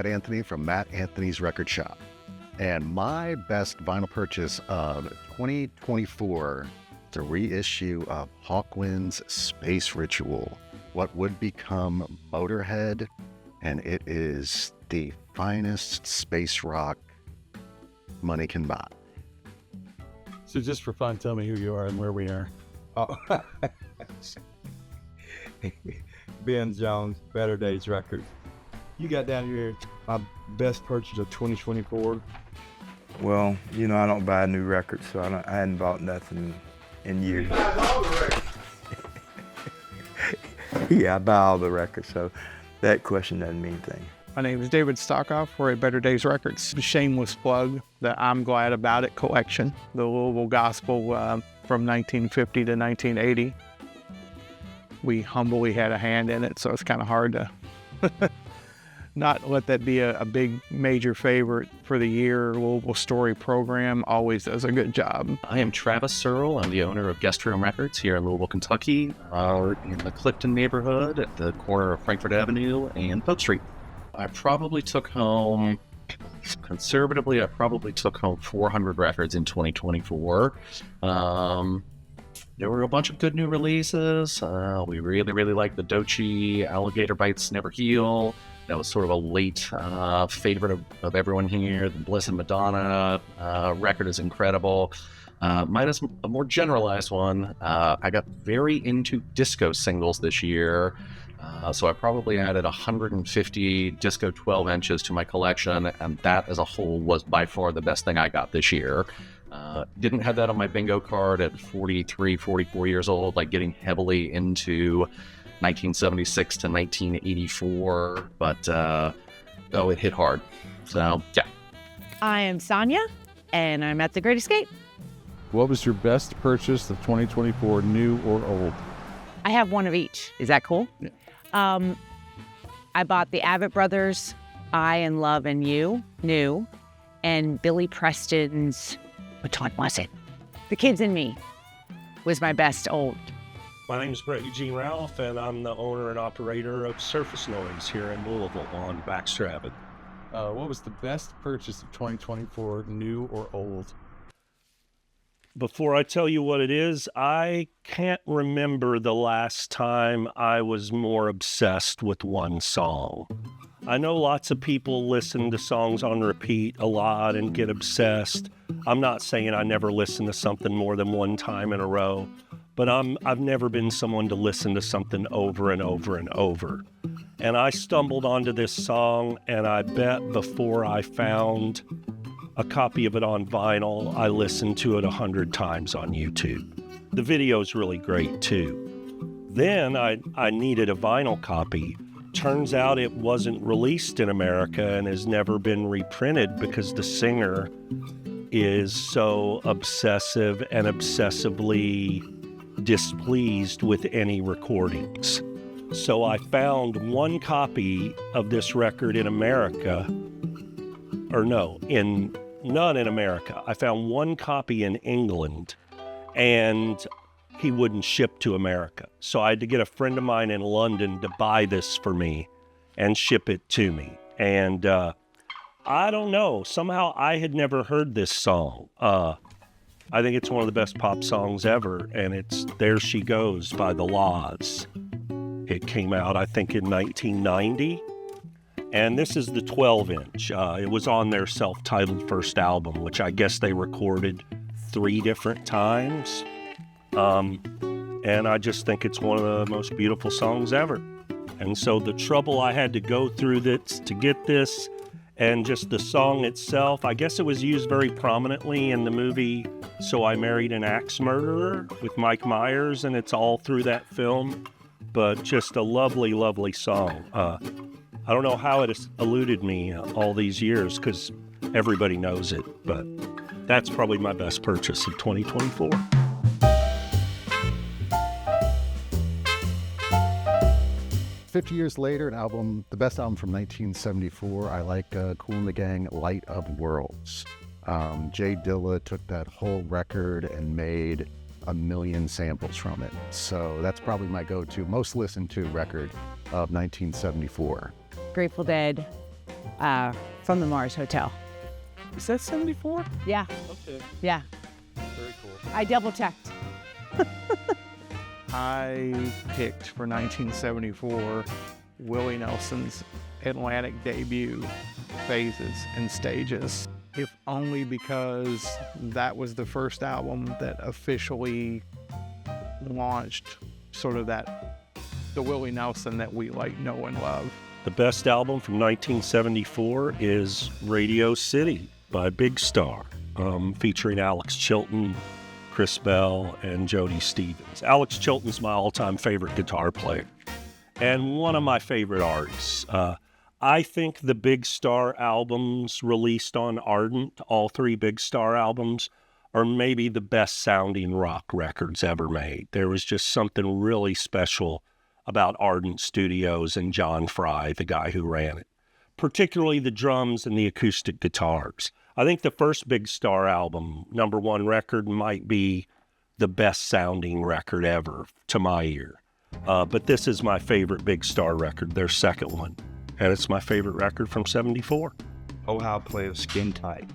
Matt Anthony from Matt Anthony's Record Shop. And my best vinyl purchase of 2024, the reissue of Hawkwind's Space Ritual, what would become Motorhead, and it is the finest space rock money can buy. So just for fun, tell me who you are and where we are. Oh. Ben Jones, Better Days Records. You got down here my best purchase of 2024. Well, you know, I don't buy new records, so I hadn't bought nothing in years. You buy all the records. Yeah, I buy all the records, so that question doesn't mean anything. My name is David Stockoff. We're at Better Days Records. A shameless plug, the I'm Glad About It collection, the Louisville Gospel from 1950 to 1980. We humbly had a hand in it, so it's kind of hard to not let that be a big major favorite for the year. Louisville Story program always does a good job. I am Travis Searle. I'm the owner of Guestroom Records here in Louisville, Kentucky, in the Clifton neighborhood at the corner of Frankfort Avenue and Pope Street. I probably took home, conservatively, 400 records in 2024. There were a bunch of good new releases. We really liked the Doechii Alligator Bites Never Heal. That was sort of a late favorite of everyone here. The Bliss and Madonna record is incredible. Mine is a more generalized one. I got very into disco singles this year. So I probably added 150 disco 12 inches to my collection, and that as a whole was by far the best thing I got this year. Didn't have that on my bingo card at 43, 44 years old, like getting heavily into 1976 to 1984, but it hit hard. So, yeah. I am Sonia, and I'm at The Great Escape. What was your best purchase of 2024, new or old? I have one of each. Is that cool? Yeah. I bought the Avett Brothers, I and Love and You, new, and Billy Preston's, which one was it? The Kids and Me was my best old. My name is Brett Eugene Ralph, and I'm the owner and operator of Surface Noise here in Louisville on Baxter Avenue. What was the best purchase of 2024, new or old? Before I tell you what it is, I can't remember the last time I was more obsessed with one song. I know lots of people listen to songs on repeat a lot and get obsessed. I'm not saying I never listen to something more than one time in a row, but I've never been someone to listen to something over and over and over. And I stumbled onto this song, and I bet before I found a copy of it on vinyl, I listened to it 100 times on YouTube. The video's really great too. Then I needed a vinyl copy. Turns out it wasn't released in America and has never been reprinted because the singer is so obsessive and obsessively displeased with any recordings. So I found one copy of this record in America, none in America. I found one copy in England, and he wouldn't ship to America. So I had to get a friend of mine in London to buy this for me and ship it to me. And I don't know, somehow I had never heard this song. I think it's one of the best pop songs ever, and it's There She Goes by The Laws. It came out, I think, in 1990. And this is the 12-inch. It was on their self-titled first album, which I guess they recorded 3 different times. And I just think it's one of the most beautiful songs ever. And so the trouble I had to go through this to get this, and just the song itself, I guess it was used very prominently in the movie So I Married an Axe Murderer with Mike Myers, and it's all through that film. But just a lovely, lovely song. I don't know how it has eluded me all these years because everybody knows it, but that's probably my best purchase of 2024. "50 years later, an album, the best album from 1974. I like Kool and the Gang, Light of Worlds. Jay Dilla took that whole record and made a million samples from it. So that's probably my go-to, most listened to record of 1974. Grateful Dead, from the Mars Hotel. Is that 74? Yeah, Okay. yeah. Very cool. I double checked. I picked for 1974 Willie Nelson's Atlantic debut, Phases and Stages, if only because that was the first album that officially launched sort of the Willie Nelson that we know and love. The best album from 1974 is Radio City by Big Star, featuring Alex Chilton, Chris Bell, and Jody Stevens. Alex Chilton's my all-time favorite guitar player and one of my favorite artists. I think the Big Star albums released on Ardent, all 3 Big Star albums, are maybe the best sounding rock records ever made. There was just something really special about Ardent Studios and John Fry, the guy who ran it, particularly the drums and the acoustic guitars. I think the first Big Star album, #1 record, might be the best sounding record ever to my ear. But this is my favorite Big Star record, their second one. And it's my favorite record from 74. Ohio player Skin Tight.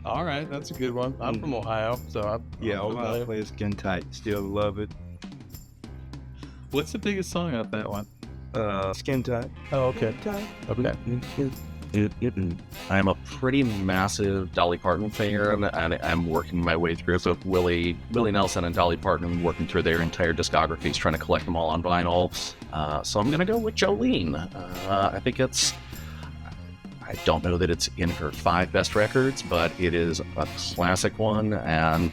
All right, that's a good one. I'm from Ohio, so Yeah, I'm Ohio player Skin Tight. Still love it. What's the biggest song off that one? Skin Tight. Oh, okay. Okay. I'm a pretty massive Dolly Parton fan, and I'm working my way through. So Willie Nelson and Dolly Parton, working through their entire discographies, trying to collect them all on vinyl. So I'm gonna go with Jolene. I think I don't know that it's in her 5 best records, but it is a classic one, and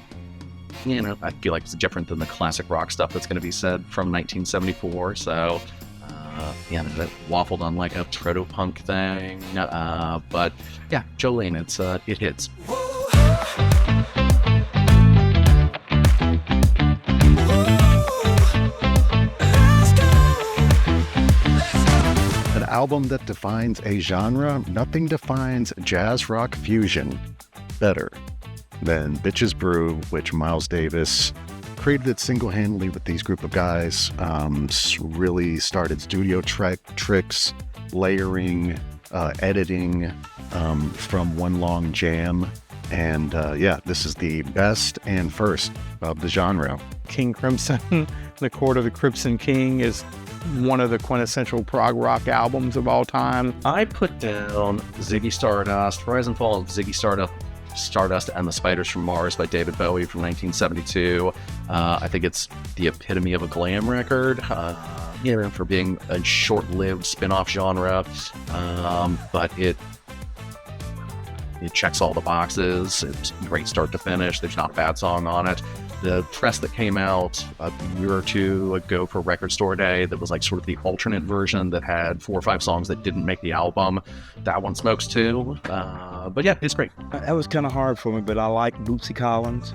I feel like it's different than the classic rock stuff that's going to be said from 1974. So. That waffled on like a proto-punk thing, but yeah, Jolene, it hits. An album that defines a genre, nothing defines jazz rock fusion better than Bitches Brew, which Miles Davis created it single-handedly with these group of guys. Really started studio tricks, layering, editing from one long jam. And this is the best and first of the genre. King Crimson, The Court of the Crimson King, is one of the quintessential prog rock albums of all time. I put down Ziggy Stardust, Rise and Fall of Ziggy Stardust and the Spiders from Mars by David Bowie from 1972. I think it's the epitome of a glam record, for being a short-lived spin-off genre, but it checks all the boxes. It's a great start to finish. There's not a bad song on it. The press that came out a year or two ago for Record Store Day that was like sort of the alternate version that had 4 or 5 songs that didn't make the album, that one smokes too. But yeah, it's great. That was kind of hard for me, but I like Bootsy Collins.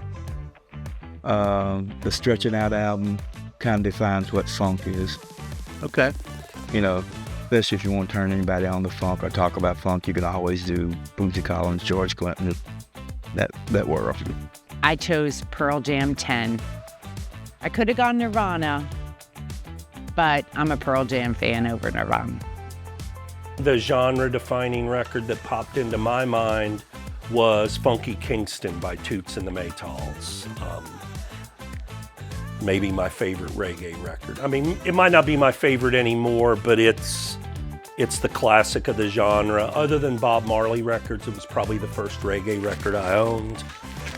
The Stretching Out album kind of defines what funk is. Okay. Especially if you want to turn anybody on to funk or talk about funk, you can always do Bootsy Collins, George Clinton, that world. I chose Pearl Jam 10. I could have gone Nirvana, but I'm a Pearl Jam fan over Nirvana. The genre-defining record that popped into my mind was Funky Kingston by Toots and the Maytals. Maybe my favorite reggae record. I mean, it might not be my favorite anymore, but it's the classic of the genre. Other than Bob Marley records, it was probably the first reggae record I owned,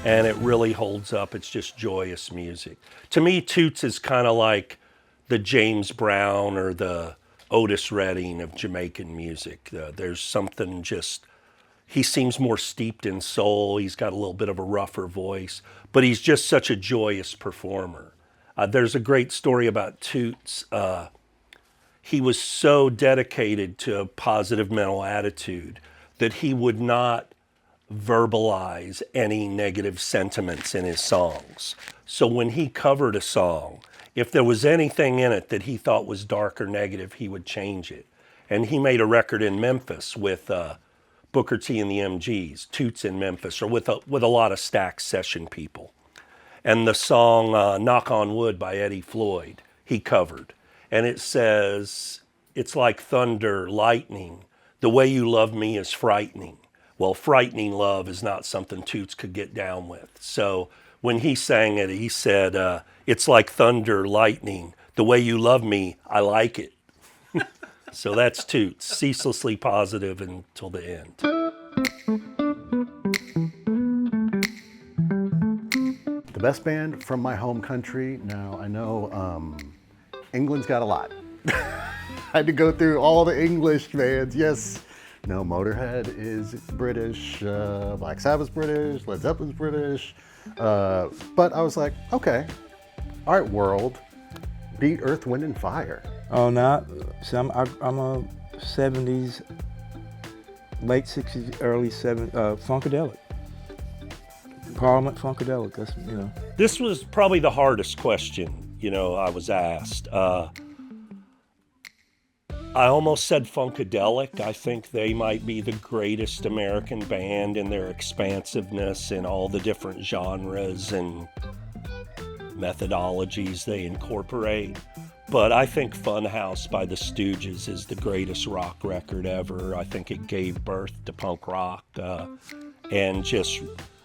and it really holds up. It's just joyous music. To me, Toots is kind of like the James Brown or the Otis Redding of Jamaican music. There's something he seems more steeped in soul. He's got a little bit of a rougher voice, but he's just such a joyous performer. There's a great story about Toots. He was so dedicated to a positive mental attitude that he would not verbalize any negative sentiments in his songs. So when he covered a song, if there was anything in it that he thought was dark or negative, he would change it. And he made a record in Memphis with Booker T and the MGs, Toots in Memphis, or with a lot of Stax session people. And the song Knock on Wood by Eddie Floyd, he covered. And it says, It's like thunder, lightning. The way you love me is frightening. Well, frightening love is not something Toots could get down with. So when he sang it, he said, it's like thunder, lightning. The way you love me, I like it. So that's Toots, ceaselessly positive until the end. The best band from my home country. Now, I know England's got a lot. I had to go through all the English bands. Yes. No, Motorhead is British, Black Sabbath's British, Led Zeppelin's British. But I was like, okay, all right, world, beat Earth, Wind, and Fire. Oh, no. See, I'm a 70s, late 60s, early 70s, Funkadelic. Parliament Funkadelic, that's, you know. This was probably the hardest question, I was asked. I almost said Funkadelic. I think they might be the greatest American band in their expansiveness in all the different genres and methodologies they incorporate. But I think Funhouse by the Stooges is the greatest rock record ever. I think it gave birth to punk rock.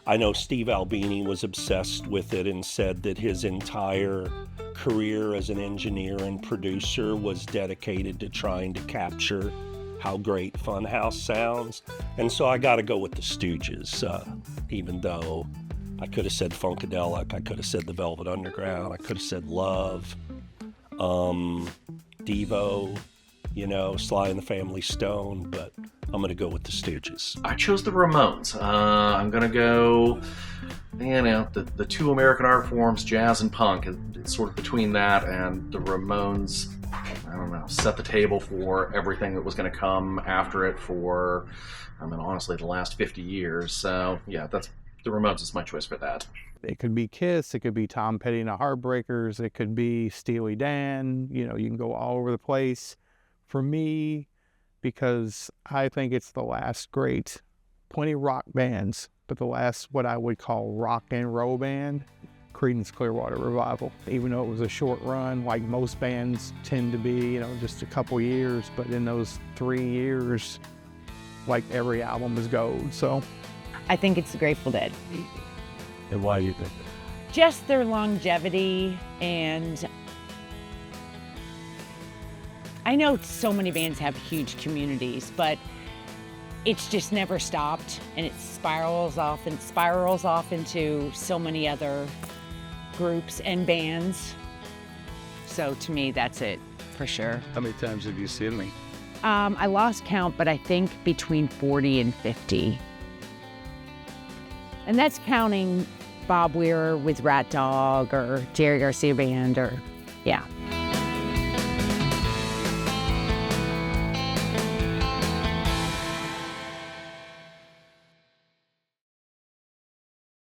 I know Steve Albini was obsessed with it and said that his entire career as an engineer and producer was dedicated to trying to capture how great Funhouse sounds. And so I got to go with the Stooges, even though I could have said Funkadelic, I could have said the Velvet Underground, I could have said Love, Devo, Sly and the Family Stone, but I'm going to go with the Stooges. I chose the Ramones. I'm going to go, the two American art forms, jazz and punk. It's sort of between that and the Ramones, set the table for everything that was going to come after it for, honestly, the last 50 years. So, yeah, the Ramones is my choice for that. It could be Kiss, it could be Tom Petty and the Heartbreakers, it could be Steely Dan, you can go all over the place. For me, because I think it's the last great, plenty rock bands, but the last what I would call rock and roll band, Creedence Clearwater Revival. Even though it was a short run, like most bands tend to be, just a couple years, but in those 3 years, like every album is gold, so. I think it's the Grateful Dead. And why do you think? Just their longevity, and I know so many bands have huge communities, but it's just never stopped, and it spirals off into so many other groups and bands. So to me, that's it for sure. How many times have you seen me? I lost count, but I think between 40 and 50. And that's counting Bob Weir with Rat Dog or Jerry Garcia Band, or, yeah.